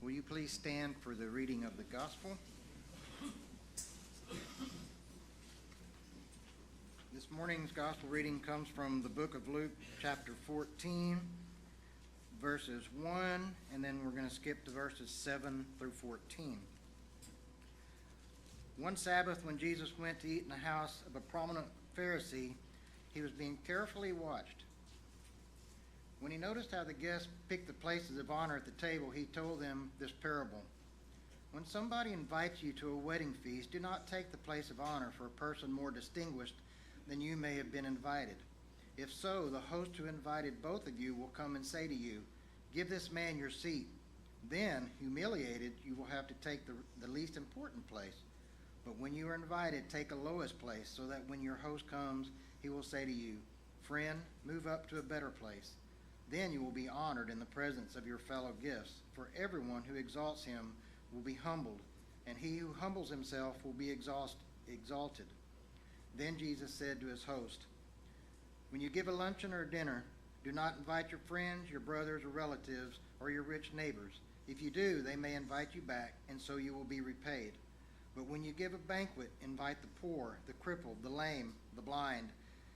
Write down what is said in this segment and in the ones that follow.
Will you please stand for the reading of the gospel? This morning's gospel reading comes from the book of Luke, chapter 14, verses 1, and then we're going to skip to verses 7 through 14. One Sabbath, when Jesus went to eat in the house of a prominent Pharisee, he was being carefully watched. When he noticed how the guests picked the places of honor at the table, he told them this parable. When somebody invites you to a wedding feast, do not take the place of honor for a person more distinguished than you may have been invited. If so, the host who invited both of you will come and say to you, "Give this man your seat." Then, humiliated, you will have to take the least important place. But when you are invited, take a lowest place, so that when your host comes, he will say to you, "Friend, move up to a better place." Then you will be honored in the presence of your fellow guests, for everyone who exalts him will be humbled, and he who humbles himself will be exalted. Then Jesus said to his host, "When you give a luncheon or a dinner, do not invite your friends, your brothers or relatives, or your rich neighbors. If you do, they may invite you back, and so you will be repaid. But when you give a banquet, invite the poor, the crippled, the lame, the blind,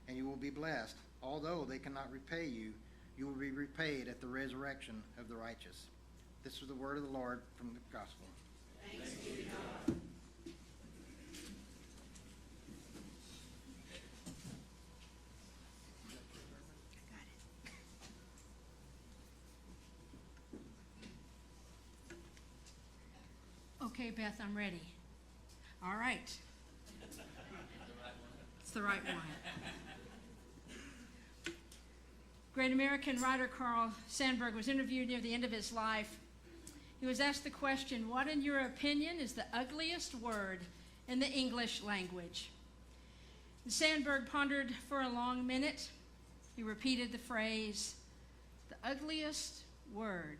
and you will be blessed. Although they cannot repay you, you will be repaid at the resurrection of the righteous." This is the word of the Lord from the gospel. Thanks be to God. Okay, Beth, I'm ready. All right. It's the right one. Great American writer Carl Sandburg was interviewed near the end of his life. He was asked the question, what in your opinion is the ugliest word in the English language? And Sandburg pondered for a long minute. He repeated the phrase, the ugliest word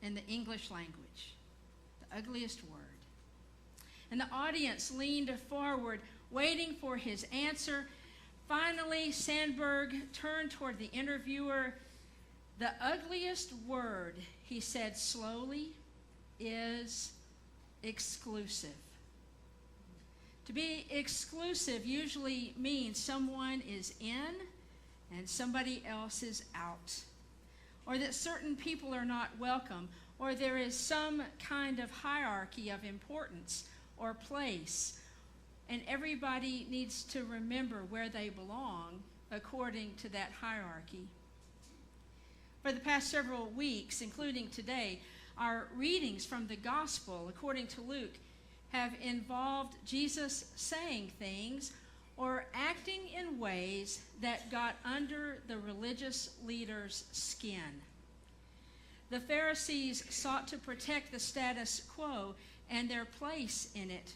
in the English language. The ugliest word. And the audience leaned forward, waiting for his answer. Finally, Sandburg turned toward the interviewer. "The ugliest word," he said slowly, "is exclusive." To be exclusive usually means someone is in and somebody else is out, or that certain people are not welcome, or there is some kind of hierarchy of importance or place, and everybody needs to remember where they belong according to that hierarchy. For the past several weeks, including today, our readings from the gospel according to Luke have involved Jesus saying things or acting in ways that got under the religious leaders' skin. The Pharisees sought to protect the status quo and their place in it.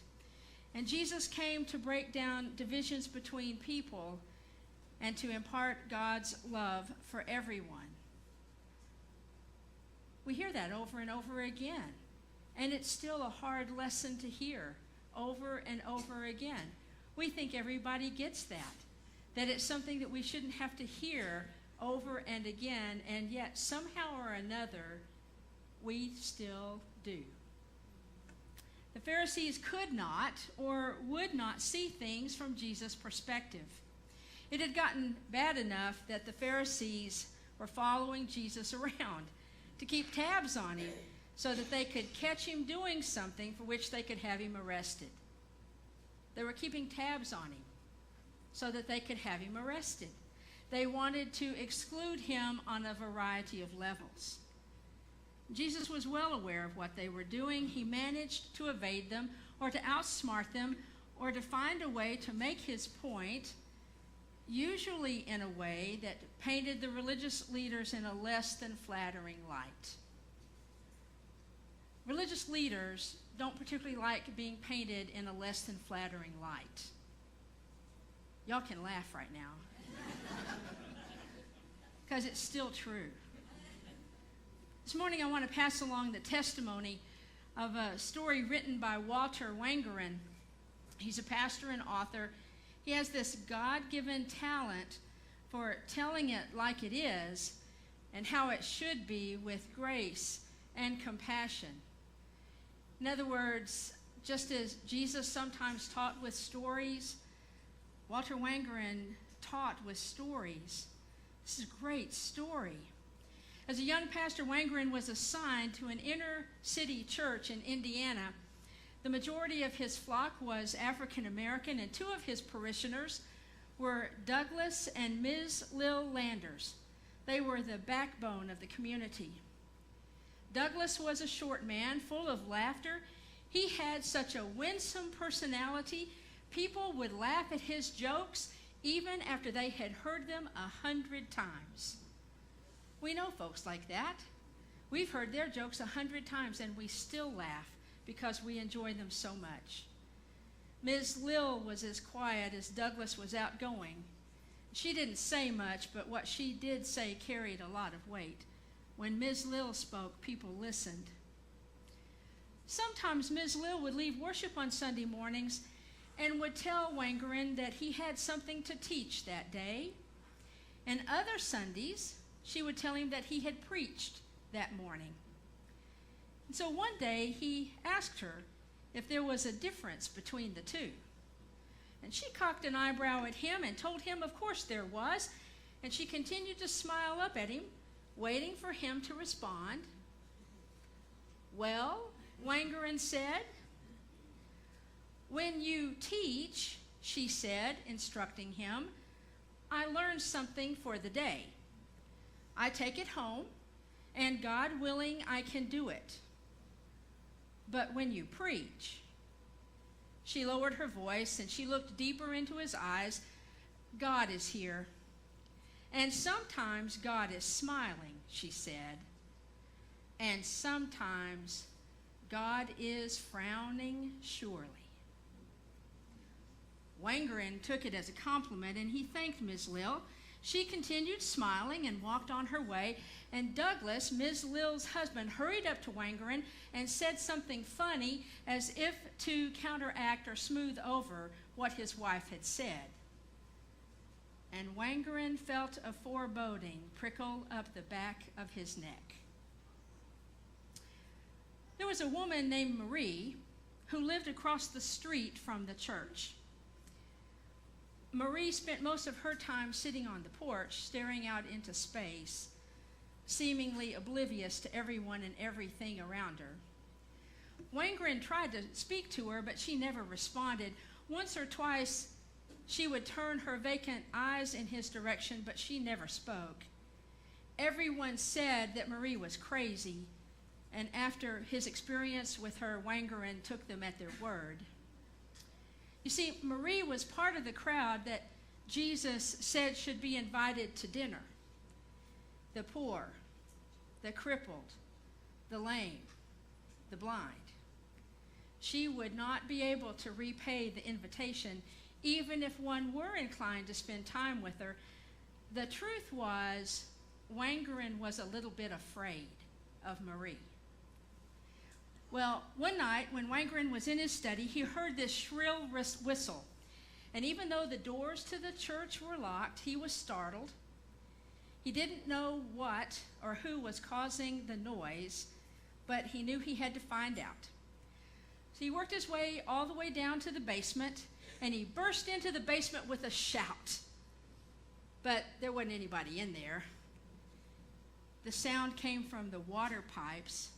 And Jesus came to break down divisions between people and to impart God's love for everyone. We hear that over and over again, and it's still a hard lesson to hear over and over again. We think everybody gets that it's something that we shouldn't have to hear over and again, and yet somehow or another, we still do. The Pharisees could not or would not see things from Jesus' perspective. It had gotten bad enough that the Pharisees were following Jesus around to keep tabs on him so that they could catch him doing something for which they could have him arrested. They were keeping tabs on him so that they could have him arrested. They wanted to exclude him on a variety of levels. Jesus was well aware of what they were doing. He managed to evade them or to outsmart them or to find a way to make his point, usually in a way that painted the religious leaders in a less than flattering light. Religious leaders don't particularly like being painted in a less than flattering light. Y'all can laugh right now, because it's still true. This morning I want to pass along the testimony of a story written by Walter Wangerin. He's a pastor and author. He has this God-given talent for telling it like it is and how it should be with grace and compassion. In other words, just as Jesus sometimes taught with stories, Walter Wangerin taught with stories. This is a great story. As a young pastor, Wangerin was assigned to an inner city church in Indiana. The majority of his flock was African American, and two of his parishioners were Douglas and Ms. Lil Landers. They were the backbone of the community. Douglas was a short man, full of laughter. He had such a winsome personality, people would laugh at his jokes even after they had heard them 100 times. We know folks like that. We've heard their jokes 100 times and we still laugh because we enjoy them so much. Ms. Lil was as quiet as Douglas was outgoing. She didn't say much, but what she did say carried a lot of weight. When Ms. Lil spoke, people listened. Sometimes Ms. Lil would leave worship on Sunday mornings and would tell Wangerin that he had something to teach that day. And other Sundays, she would tell him that he had preached that morning. And so one day he asked her if there was a difference between the two. And she cocked an eyebrow at him and told him of course there was, and she continued to smile up at him, waiting for him to respond. Well, Wangerin said, "When you teach," she said, instructing him, "I learn something for the day. I take it home, and God willing, I can do it. But when you preach," she lowered her voice and she looked deeper into his eyes, "God is here. And sometimes God is smiling," she said. "And sometimes God is frowning surely." Wangerin took it as a compliment and he thanked Ms. Lil. She continued smiling and walked on her way, and Douglas, Ms. Lil's husband, hurried up to Wangerin and said something funny as if to counteract or smooth over what his wife had said. And Wangerin felt a foreboding prickle up the back of his neck. There was a woman named Marie who lived across the street from the church. Marie spent most of her time sitting on the porch, staring out into space, seemingly oblivious to everyone and everything around her. Wangerin tried to speak to her, but she never responded. Once or twice, she would turn her vacant eyes in his direction, but she never spoke. Everyone said that Marie was crazy, and after his experience with her, Wangerin took them at their word. You see, Marie was part of the crowd that Jesus said should be invited to dinner. The poor, the crippled, the lame, the blind. She would not be able to repay the invitation, even if one were inclined to spend time with her. The truth was, Wangerin was a little bit afraid of Marie. Well, one night when Wangerin was in his study, he heard this shrill whistle. And even though the doors to the church were locked, he was startled. He didn't know what or who was causing the noise, but he knew he had to find out. So he worked his way all the way down to the basement, and he burst into the basement with a shout. But there wasn't anybody in there. The sound came from the water pipes.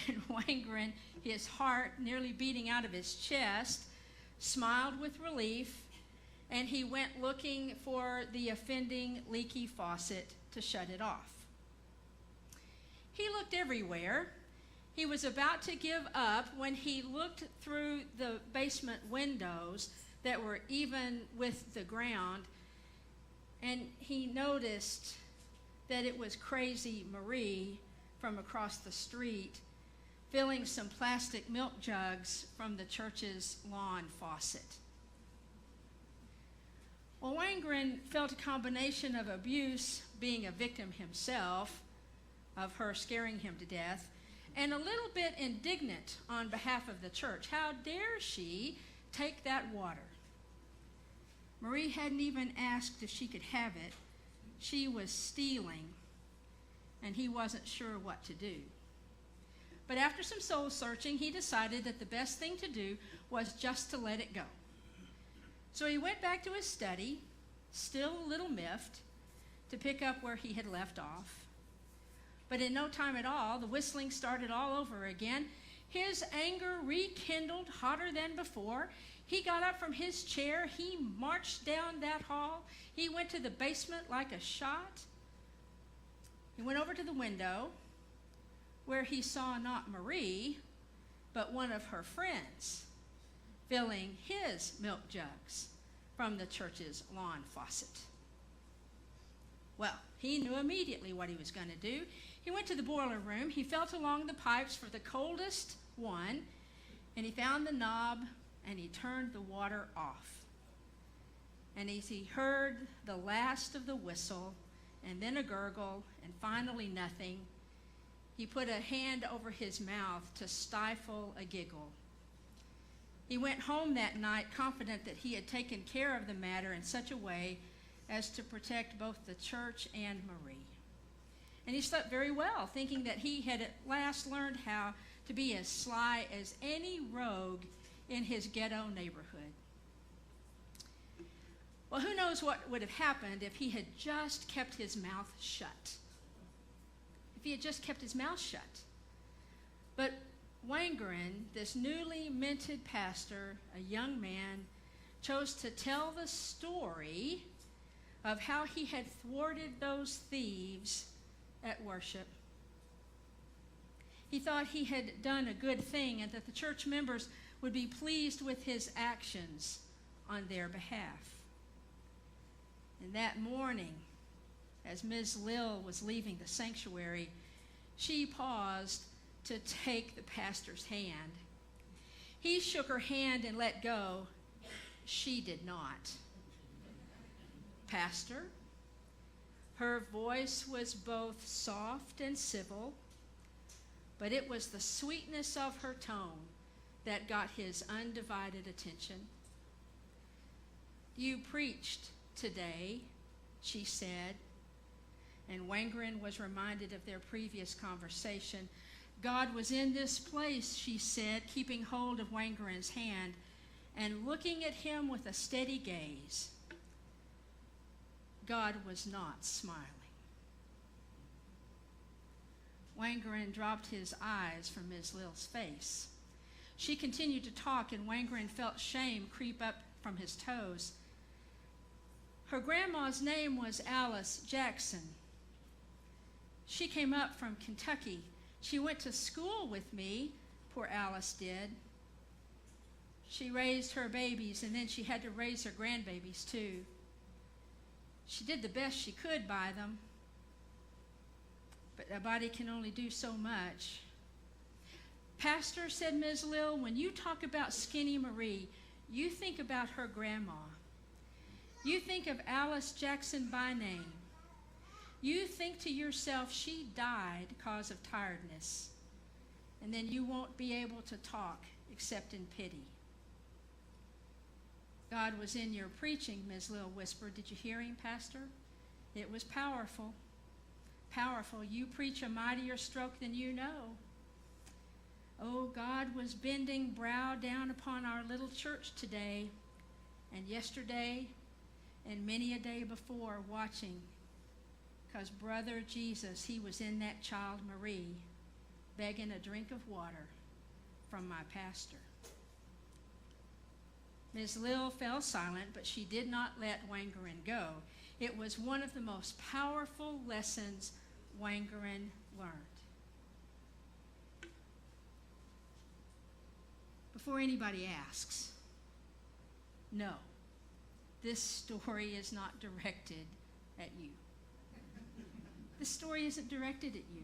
And Wangerin, his heart nearly beating out of his chest, smiled with relief, and he went looking for the offending leaky faucet to shut it off. He looked everywhere. He was about to give up when he looked through the basement windows that were even with the ground, and he noticed that it was Crazy Marie from across the street, filling some plastic milk jugs from the church's lawn faucet. Well, Wangerin felt a combination of abuse, being a victim himself, of her scaring him to death, and a little bit indignant on behalf of the church. How dare she take that water? Marie hadn't even asked if she could have it. She was stealing, and he wasn't sure what to do. But after some soul searching, he decided that the best thing to do was just to let it go. So he went back to his study, still a little miffed, to pick up where he had left off. But in no time at all, the whistling started all over again. His anger rekindled hotter than before. He got up from his chair. He marched down that hall. He went to the basement like a shot. He went over to the window where he saw not Marie, but one of her friends filling his milk jugs from the church's lawn faucet. Well, he knew immediately what he was going to do. He went to the boiler room. He felt along the pipes for the coldest one, and he found the knob, and he turned the water off. And as he heard the last of the whistle, and then a gurgle, and finally nothing, he put a hand over his mouth to stifle a giggle. He went home that night confident that he had taken care of the matter in such a way as to protect both the church and Marie. And he slept very well, thinking that he had at last learned how to be as sly as any rogue in his ghetto neighborhood. Well, who knows what would have happened if he had just kept his mouth shut. If he had just kept his mouth shut. But Wangerin, this newly minted pastor, a young man, chose to tell the story of how he had thwarted those thieves at worship. He thought he had done a good thing and that the church members would be pleased with his actions on their behalf. And that morning, as Ms. Lill was leaving the sanctuary, she paused to take the pastor's hand. He shook her hand and let go. She did not. Pastor, her voice was both soft and civil, but it was the sweetness of her tone that got his undivided attention. You preached today, she said, and Wangerin was reminded of their previous conversation. God was in this place, she said, keeping hold of Wangerin's hand and looking at him with a steady gaze. God was not smiling. Wangerin dropped his eyes from Ms. Lill's face. She continued to talk, and Wangerin felt shame creep up from his toes. Her grandma's name was Alice Jackson. She came up from Kentucky. She went to school with me, poor Alice did. She raised her babies, and then she had to raise her grandbabies too. She did the best she could by them, but a body can only do so much. Pastor, said Ms. Lill, when you talk about Skinny Marie, you think about her grandma. You think of Alice Jackson by name. You think to yourself, she died because of tiredness, and then you won't be able to talk except in pity. God was in your preaching, Ms. Lill whispered. Did you hear him, Pastor? It was powerful. Powerful. You preach a mightier stroke than you know. Oh, God was bending brow down upon our little church today and yesterday and many a day before, watching, because Brother Jesus, he was in that child Marie, begging a drink of water from my pastor. Ms. Lill fell silent, but she did not let Wangerin go. It was one of the most powerful lessons Wangerin learned. Before anybody asks, no, this story is not directed at you. This story isn't directed at you,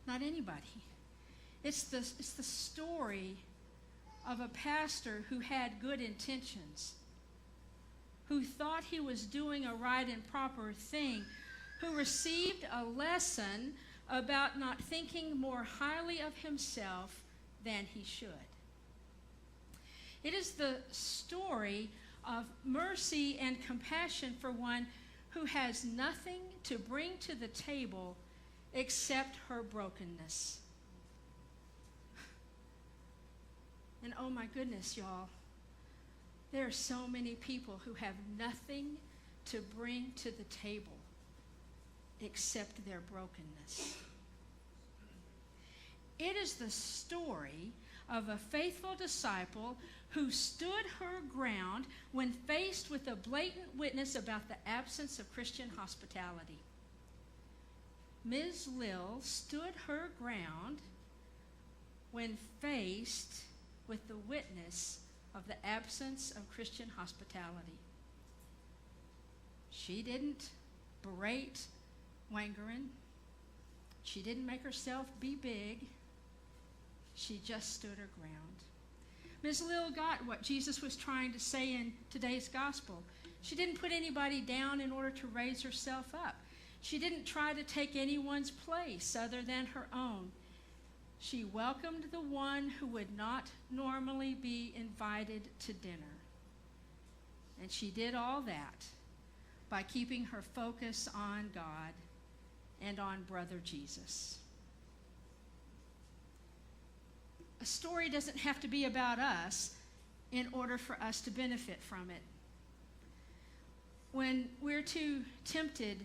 not anybody. It's the story of a pastor who had good intentions, who thought he was doing a right and proper thing, who received a lesson about not thinking more highly of himself than he should. It is the story of mercy and compassion for one who has nothing to bring to the table except her brokenness. oh my goodness, y'all, there are so many people who have nothing to bring to the table except their brokenness. It is the story of a faithful disciple who stood her ground when faced with a blatant witness about the absence of Christian hospitality. Ms. Lill stood her ground when faced with the witness of the absence of Christian hospitality. She didn't berate Wangerin. She didn't make herself be big. She just stood her ground. Ms. Lill got what Jesus was trying to say in today's gospel. She didn't put anybody down in order to raise herself up. She didn't try to take anyone's place other than her own. She welcomed the one who would not normally be invited to dinner. And she did all that by keeping her focus on God and on brother Jesus. A story doesn't have to be about us in order for us to benefit from it. When we're too tempted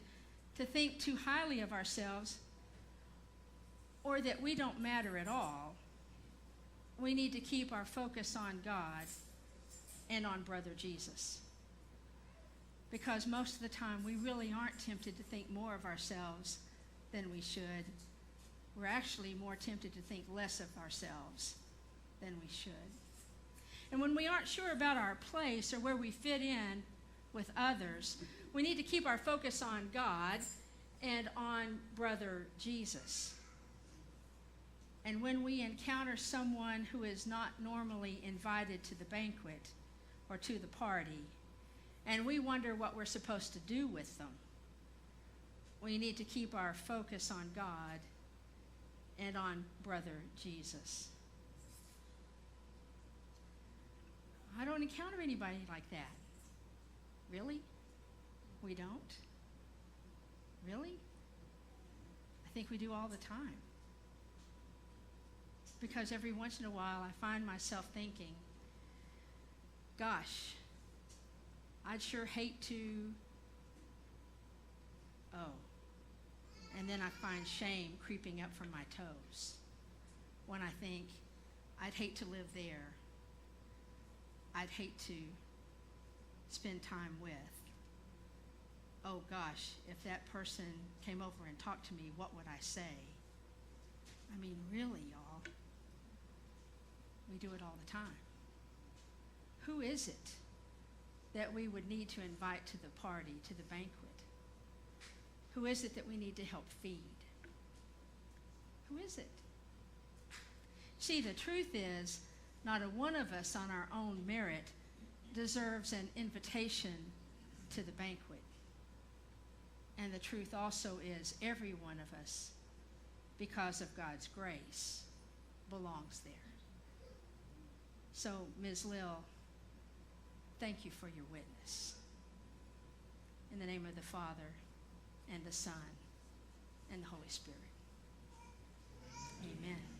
to think too highly of ourselves or that we don't matter at all, we need to keep our focus on God and on brother Jesus. Because most of the time we really aren't tempted to think more of ourselves than we should. We're actually more tempted to think less of ourselves than we should. And when we aren't sure about our place or where we fit in with others, we need to keep our focus on God and on brother Jesus. And when we encounter someone who is not normally invited to the banquet or to the party, and we wonder what we're supposed to do with them, we need to keep our focus on God and on brother Jesus. I don't encounter anybody like that. Really? We don't? Really? I think we do all the time. Because every once in a while I find myself thinking, gosh, I'd sure hate to, and then I find shame creeping up from my toes when I think, I'd hate to live there. I'd hate to spend time with. Oh gosh, if that person came over and talked to me, what would I say? I mean, really, y'all, we do it all the time. Who is it that we would need to invite to the party, to the banquet? Who is it that we need to help feed? Who is it? See, the truth is, not a one of us on our own merit deserves an invitation to the banquet. And the truth also is, every one of us, because of God's grace, belongs there. So, Ms. Lill, thank you for your witness. In the name of the Father, and the Son, and the Holy Spirit. Amen.